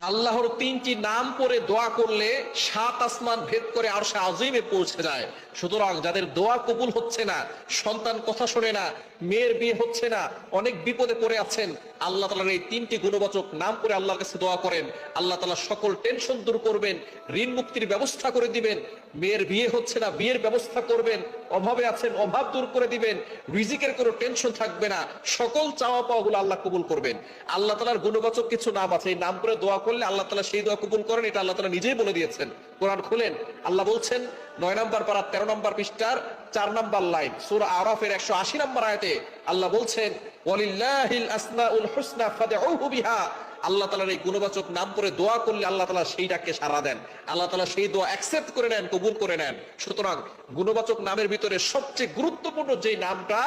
আল্লাহর তিনটি নাম পড়ে দোয়া করলে 7 আসমান ভেদ করে আরশে আজিমে পৌঁছে যায়। সুতরাং যাদের দোয়া কবুল হচ্ছে না, সন্তান কথা শোনে না, মেয়ের বিয়ে হচ্ছে না, অনেক বিপদে পড়ে আছেন, আল্লাহ তাআলার এই তিনটি গুণবাচক নাম করে আল্লাহর কাছে দোয়া করেন, আল্লাহ তাআলা সকল টেনশন দূর করবেন, ঋণ মুক্তির ব্যবস্থা করে দিবেন। মেয়ের বিয়ে হচ্ছে না, বিয়ের ব্যবস্থা করবেন। অভাবে আছেন, অভাব দূর করে দিবেন। রিজিকের কোনো টেনশন থাকবে না। সকল চাওয়া পাওয়াগুলো আল্লাহ কবুল করবেন। আল্লাহ তাআলার গুণবাচক কিছু নাম আছে, এই নাম করে দোয়া করলে আল্লাহ তাআলা সেই দোয়া কবুল করেন। এটা আল্লাহ তাআলা নিজেই বলে দিয়েছেন। কোরআন খুলেন, আল্লাহ বলছেন 9 নম্বর পারা 13 নম্বর পৃষ্ঠার 4 নম্বর লাইন, সূরা আরাফের 180 নম্বর আয়াতে আল্লাহ বলছেন, ওয়ালিল্লাহিল আসমাউল হুসনা ফাদউহু বিহা। আল্লাহ তাআলার এই গুণবাচক নাম করে দোয়া করলে আল্লাহ তাআলা সেই ডাককে সাড়া দেন, আল্লাহ তাআলা সেই দোয়া অ্যাকসেপ্ট করে নেন, কবুল করে নেন। সুতরাং গুণবাচক নামের ভিতরে সবচেয়ে গুরুত্বপূর্ণ যে নামটা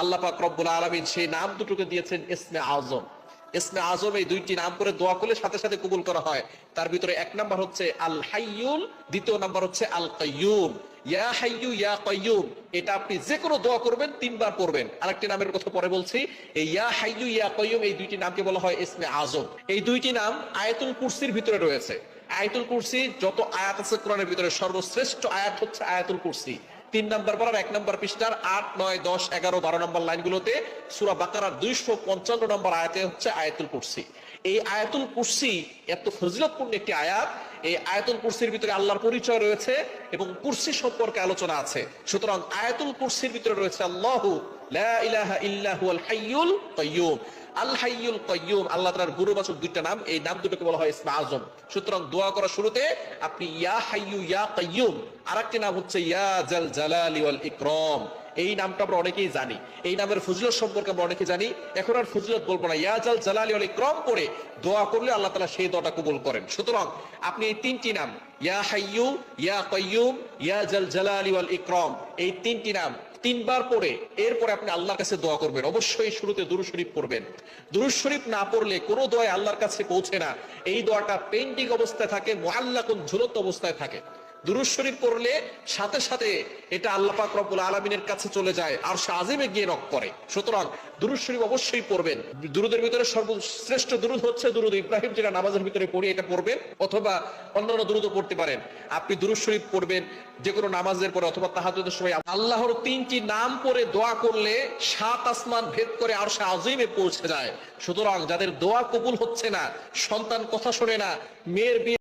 আল্লাহ পাক রব্বুল আলামিন সেই নাম দুটোকে দিয়েছেন ইসমে আজম। ইসমে আজম এই দুইটি নাম করে দোয়া করলে সাথে সাথে কবুল করা হয়। তার ভিতরে 1 নাম্বার হচ্ছে আল হাইয়ুল, 2 নাম্বার হচ্ছে আল কাইয়ুম। ইয়া হাইয়ু ইয়া কাইয়ুম, এটা আপনি যে কোনো দোয়া করবেন 3 বার পড়বেন। আরেকটি নামের কথা পরে বলছি। এই ইয়া হাইয়ু ইয়া কাইয়ুম এই দুইটি নামকে বলা হয় ইসমে আজম। এই দুইটি নাম আয়াতুল কুরসির ভিতরে রয়েছে। আয়াতুল কুরসি যত আয়াত আছে কোরআনের ভিতরে সর্বশ্রেষ্ঠ আয়াত হচ্ছে আয়াতুল কুরসি। 3 নম্বর পারার 1 নম্বর পৃষ্ঠার 8, 9, 10, 11, 12 নম্বর লাইনগুলোতে সূরা বাকারার 255 নম্বর আয়াতে হচ্ছে আয়াতুল কুরসি। এই আয়াতুল কুরসি এত ফজিলতপূর্ণ একটি আয়াত। এই আয়াতুল কুরসির ভিতরে আল্লাহর পরিচয় রয়েছে এবং কুরসি সম্পর্কে আলোচনা আছে। সুতরাং আয়াতুল কুরসির ভিতরে রয়েছে আল্লাহু লা ইলাহা ইল্লা হুয়াল হাইয়ুল কাইয়ুম। আল হাইয়ুল কাইয়ুম আল্লাহ তাআলার গুণবাচক দুইটা নাম, এই নাম দুটোকে বলা হয় ইসমে আজম। সুতরাং দোয়া করার শুরুতে আপনি ইয়া হাইয়ু ইয়া কাইয়ুম, আরেকটি নাম হচ্ছে ইয়া জাল জালালি ওয়াল ইকরাম। এই নামটা আমরা অনেকেই জানি, এই নামের ফজিলত সম্পর্কে আমরা অনেকে জানি। এখন আর ফজিলত বলবো না। ইয়া জাল জালালি ওয়াল ইকরাম পড়ে দোয়া করলে আল্লাহ তাআলা সেই দোয়াটা কবুল করেন। সুতরাং আপনি এই তিনটি নাম ইয়া হাইয়ু ইয়া কাইয়ুম ইয়া জাল জালালি ওয়াল ইকরাম এই তিনটি নাম 3 বার পড়ে এরপরে আপনি আল্লাহর কাছে দোয়া করবেন। অবশ্যই শুরুতে দুরূদ শরীফ পড়বেন। দুরূদ শরীফ না পড়লে কোনো দোয়া আল্লাহর কাছে পৌঁছে না। এই দোয়াটা পেন্ডিং অবস্থায় থাকে, মুআল্লাকুন ঝুলন্ত অবস্থায় থাকে। দুরূদ শরীফ পড়লে সাথে সাথে এটা আল্লাহ পাক রব্বুল আলামিনের কাছে চলে যায়, আর সে আজিমে গিয়ে নক করে। সুতরাং দুরূদ শরীফ অবশ্যই পড়বেন। দুরূদের ভিতরে সর্বশ্রেষ্ঠ দুরূদ হচ্ছে দুরূদ ইব্রাহিম, যেটা নামাজের ভিতরে পড়ি, এটা পড়বেন, অথবা অন্যান্য দুরূদও পড়তে পারেন। আপনি দুরূদ শরীফ পড়বেন যে কোনো নামাজের পরে অথবা তাহাজ্জুদের সময়। আল্লাহর তিনটি নাম পড়ে দোয়া করলে 7 আসমান ভেদ করে আরশে আজিমে পৌঁছে যায়। সুতরাং যাদের দোয়া কবুল হচ্ছে না, সন্তান কথা শোনে না, মেয়ের বিয়ে